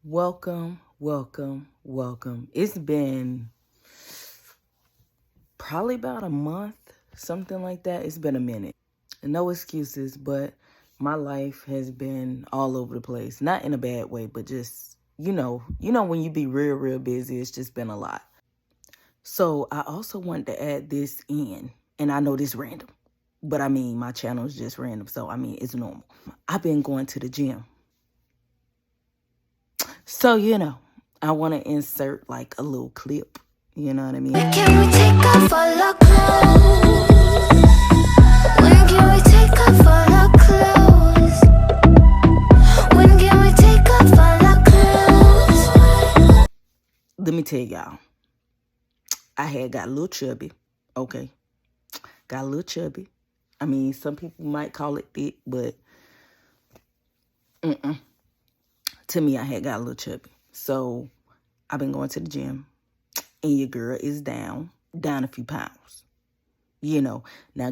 Welcome, welcome, welcome. It's been probably about a month, something like that. It's been a minute. No excuses, but my life has been all over the place. Not in a bad way, but just, when you be real, real busy, it's just been a lot. So I also wanted to add this in, and I know this random, but I mean, my channel is just random. So, I mean, it's normal. I've been going to the gym. So, I want to insert like a little clip. You know what I mean? Can we take off all our clothes? When can we take off all our clothes? When can we take off all our clothes? Let me tell y'all, I had got a little chubby. Okay. Got a little chubby. I mean, some people might call it thick, but to me, I had got a little chubby. So I've been going to the gym, and your girl is down a few pounds. Now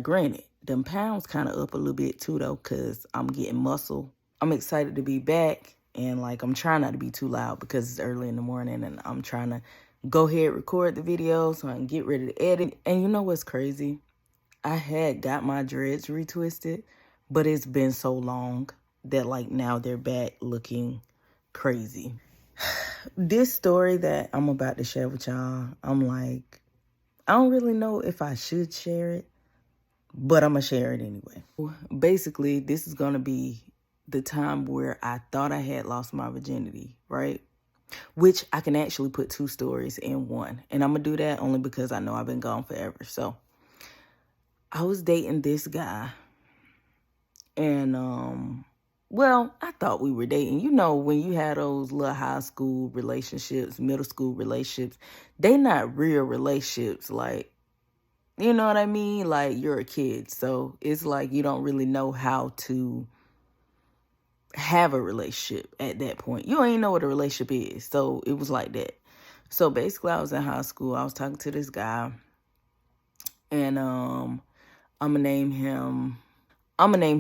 granted, them pounds kind of up a little bit too, though, because I'm getting muscle. I'm excited to be back, and like I'm trying not to be too loud because it's early in the morning, and I'm trying to go ahead, record the video so I can get ready to edit. And you know what's crazy? I had got my dreads retwisted, but it's been so long that like now they're back looking crazy. This story that I'm about to share with y'all, I'm like, I don't really know if I should share it, but I'm going to share it anyway. Basically, this is going to be the time where I thought I had lost my virginity, right? Which I can actually put two stories in one. And I'm going to do that only because I know I've been gone forever. So I was dating this guy, and I thought we were dating. You know, when you had those little high school relationships, middle school relationships, they not real relationships. Like, you know what I mean? Like, you're a kid, so it's like you don't really know how to have a relationship at that point. You don't even know what a relationship is. So it was like that. So basically, I was in high school. I was talking to this guy, and I'm gonna name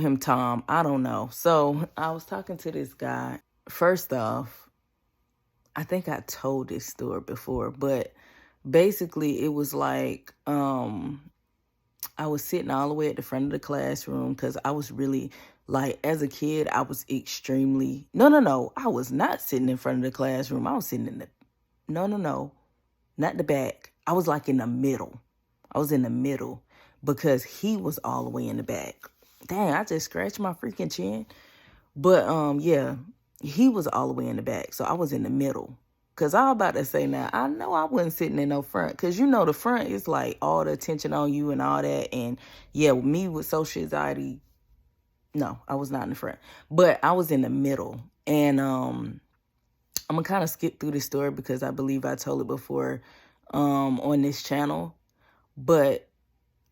him Tom. I don't know. So I was talking to this guy. First off, I think I told this story before, but basically it was like I was sitting all the way at the front of the classroom because I was really, like, as a kid, I was extremely, no, I was not sitting in front of the classroom. I was sitting in the, no, not the back. I was like in the middle. I was in the middle because he was all the way in the back. Dang, I just scratched my freaking chin. But, yeah, he was all the way in the back. So I was in the middle. Because I was about to say now, I know I wasn't sitting in no front. Because, the front is like all the attention on you and all that. And, yeah, me with social anxiety, no, I was not in the front. But I was in the middle. And I'm going to kind of skip through the story because I believe I told it before on this channel. But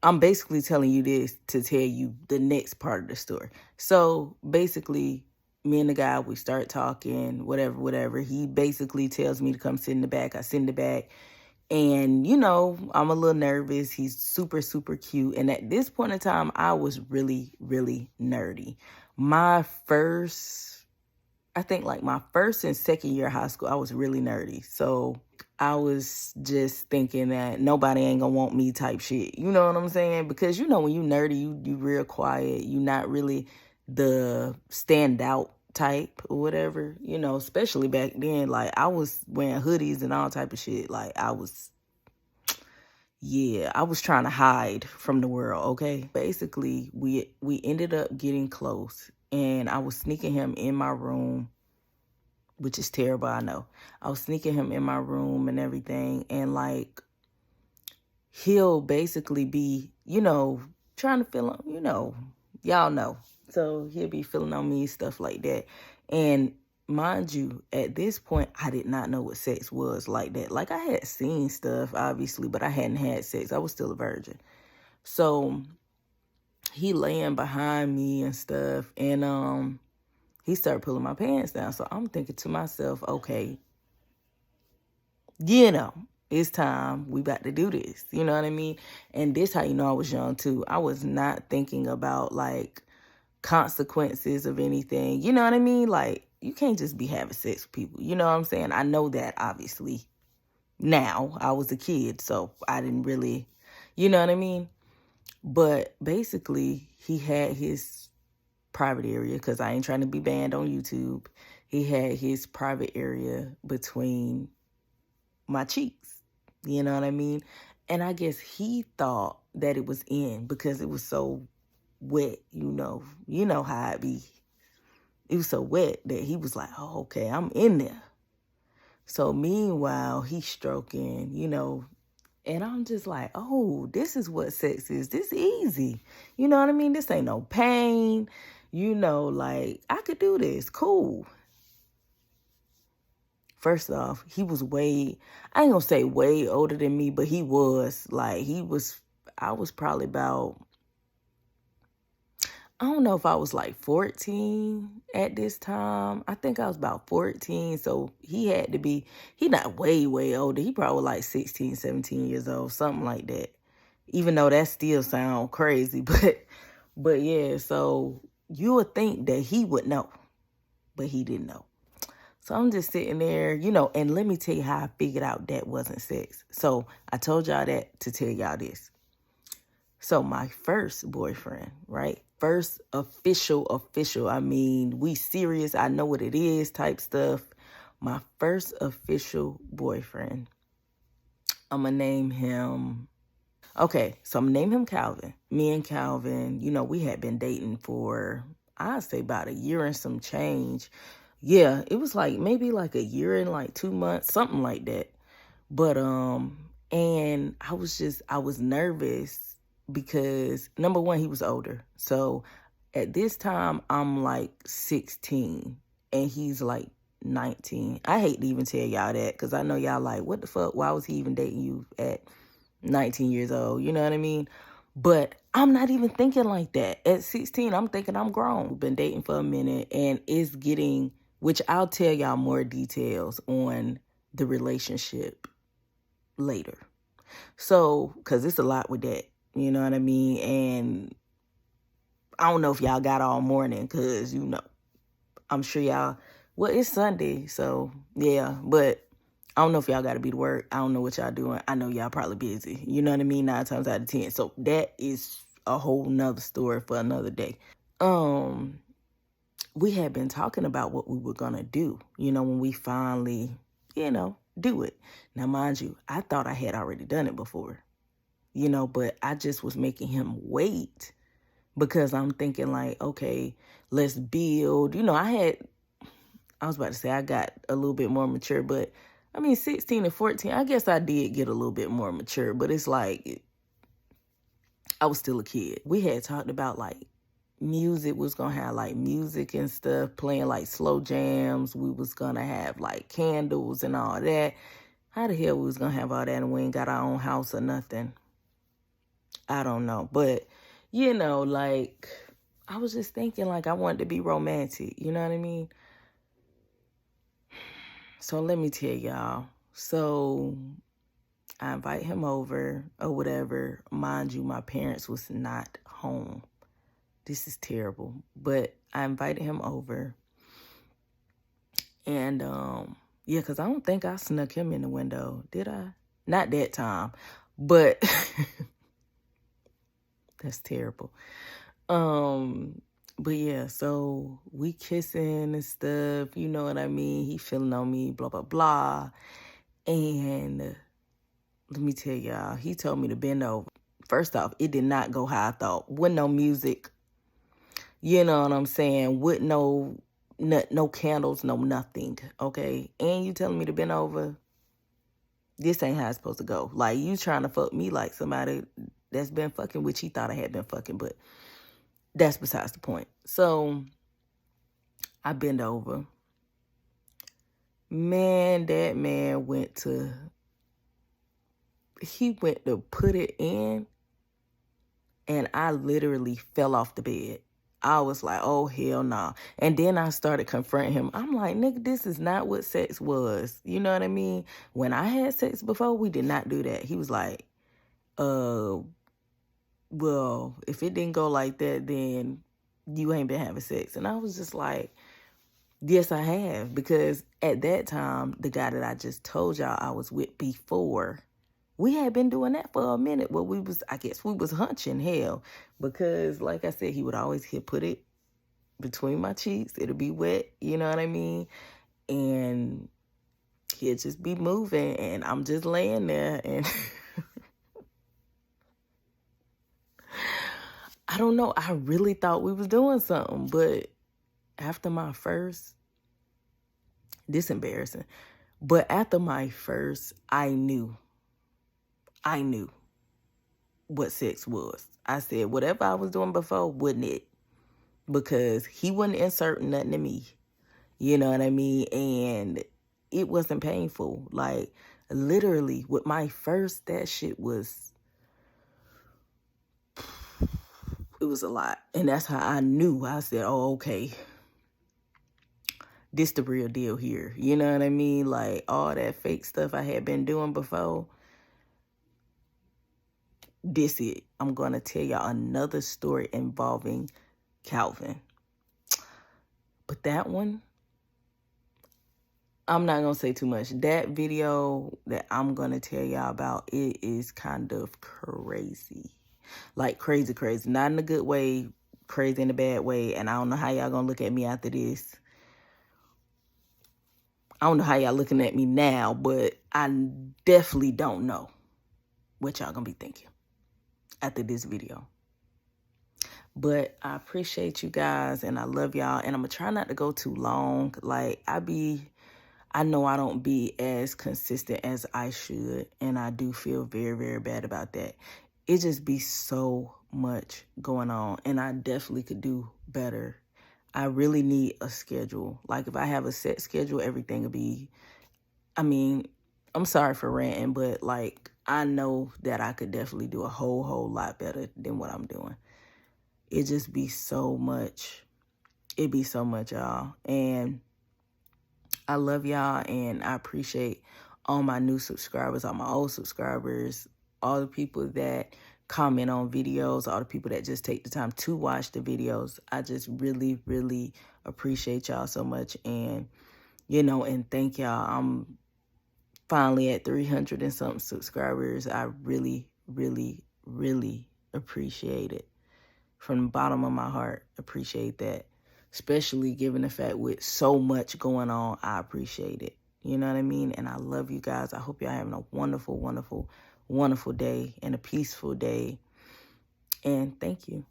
I'm basically telling you this to tell you the next part of the story. So basically, me and the guy, we start talking, whatever. He basically tells me to come sit in the back. I sit in the back. And, I'm a little nervous. He's super, super cute. And at this point in time, I was really, really nerdy. My first and second year of high school, I was really nerdy. So I was just thinking that nobody ain't gonna want me type shit. You know what I'm saying? Because, when you nerdy, you real quiet. You not really the standout type or whatever, especially back then. Like, I was wearing hoodies and all type of shit. Like, I was trying to hide from the world, okay? Basically, we ended up getting close, and I was sneaking him in my room, which is terrible, I know. I was sneaking him in my room and everything, and like, he'll basically be, trying to feel, y'all know. So he'll be feeling on me, stuff like that. And mind you, at this point, I did not know what sex was like that. Like, I had seen stuff, obviously, but I hadn't had sex. I was still a virgin. So he laying behind me and stuff, and he started pulling my pants down. So I'm thinking to myself, okay, it's time. We about to do this. You know what I mean? And this how you know I was young too. I was not thinking about like consequences of anything. You know what I mean? Like, you can't just be having sex with people. You know what I'm saying? I know that, obviously. Now, I was a kid, so I didn't really, you know what I mean? But basically, he had his private area, because I ain't trying to be banned on YouTube. He had his private area between my cheeks. You know what I mean? And I guess he thought that it was in because it was so wet, you know. You know how it be. It was so wet that he was like, oh, okay, I'm in there. So meanwhile, he's stroking, you know, and I'm just like, oh, this is what sex is. This easy. You know what I mean? This ain't no pain. You know, like, I could do this. Cool. First off, he was way, I ain't gonna say way older than me, but he was. Like, I was probably about, I don't know if I was like 14 at this time. I think I was about 14. So he had to be, he not way, way older. He probably like 16, 17 years old, something like that. Even though that still sound crazy. But yeah, so you would think that he would know, but he didn't know. So I'm just sitting there, you know, and let me tell you how I figured out that wasn't sex. So I told y'all that to tell y'all this. So my first boyfriend, right? First official, I mean, we serious, I know what it is type stuff. My first official boyfriend, I'm going to name him, okay, so I'm going to name him Calvin. Me and Calvin, you know, we had been dating for, I'd say about a year and some change. Yeah, it was like maybe like a year and like 2 months, something like that. But, and I was nervous because, number one, he was older. So at this time, I'm like 16 and he's like 19. I hate to even tell y'all that because I know y'all like, what the fuck? Why was he even dating you at 19 years old? You know what I mean? But I'm not even thinking like that. At 16, I'm thinking I'm grown. We've been dating for a minute and it's getting, which I'll tell y'all more details on the relationship later. So, because it's a lot with that, you know what I mean? And I don't know if y'all got all morning because, you know, I'm sure y'all, well, it's Sunday, so yeah, but I don't know if y'all got to be to work. I don't know what y'all doing. I know y'all probably busy, you know what I mean? 9 times out of 10. So that is a whole nother story for another day. We had been talking about what we were going to do, you know, when we finally, you know, do it. Now, mind you, I thought I had already done it before, you know, but I just was making him wait because I'm thinking like, okay, let's build. You know, I was about to say I got a little bit more mature, but I mean, 16 and 14, I guess I did get a little bit more mature, but it's like, I was still a kid. We had talked about like music, was gonna have like music and stuff, playing like slow jams. We was gonna have like candles and all that. How the hell we was gonna have all that and we ain't got our own house or nothing? I don't know. But, you know, like, I was just thinking like I wanted to be romantic. You know what I mean? So let me tell y'all. So I invite him over or whatever. Mind you, my parents was not home. This is terrible. But I invited him over. And, yeah, because I don't think I snuck him in the window. Did I? Not that time. But that's terrible. But yeah, so we kissing and stuff, you know what I mean? He feeling on me, blah, blah, blah. And let me tell y'all, he told me to bend over. First off, it did not go how I thought. With no music, you know what I'm saying? With no candles, no nothing, okay? And you telling me to bend over? This ain't how it's supposed to go. Like, you trying to fuck me like somebody that's been fucking, which he thought I had been fucking, but that's besides the point. So I bend over. Man, that man went to put it in, and I literally fell off the bed. I was like, oh, hell nah. And then I started confronting him. I'm like, nigga, this is not what sex was. You know what I mean? When I had sex before, we did not do that. He was like, well, if it didn't go like that, then you ain't been having sex. And I was just like, Yes, I have, because at that time, the guy that I just told y'all I was with before, we had been doing that for a minute. Well, I guess we was hunching hell, because like I said, he would always put it between my cheeks. It'll be wet, you know what I mean? And he'd just be moving, and I'm just laying there, and I don't know. I really thought we was doing something, but after my first, this embarrassing, but after my first, I knew what sex was. I said, whatever I was doing before, wouldn't it? Because he wasn't inserting nothing to me. You know what I mean? And it wasn't painful. Like, literally, with my first, that shit was, it was a lot. And that's how I knew. I said, oh, okay, this the real deal here. You know what I mean? Like, all that fake stuff I had been doing before, this it. I'm going to tell y'all another story involving Calvin. But that one, I'm not going to say too much. That video that I'm going to tell y'all about, it is kind of crazy. Like, crazy, crazy. Not in a good way, crazy in a bad way. And I don't know how y'all going to look at me after this. I don't know how y'all looking at me now, but I definitely don't know what y'all going to be thinking after this video. But I appreciate you guys, and I love y'all. And I'm going to try not to go too long. Like, I know I don't be as consistent as I should, and I do feel very, very bad about that. It just be so much going on, and I definitely could do better. I really need a schedule. Like, if I have a set schedule, everything will be, I mean, I'm sorry for ranting, but, like, I know that I could definitely do a whole lot better than what I'm doing. It just be so much. It be so much, y'all. And I love y'all, and I appreciate all my new subscribers, all my old subscribers, all the people that comment on videos, all the people that just take the time to watch the videos. I just really, really appreciate y'all so much. And, you know, and thank y'all. I'm finally at 300 and something subscribers. I really, really, really appreciate it. From the bottom of my heart, appreciate that. Especially given the fact with so much going on, I appreciate it. You know what I mean? And I love you guys. I hope y'all having a wonderful, wonderful, wonderful day and a peaceful day. And thank you.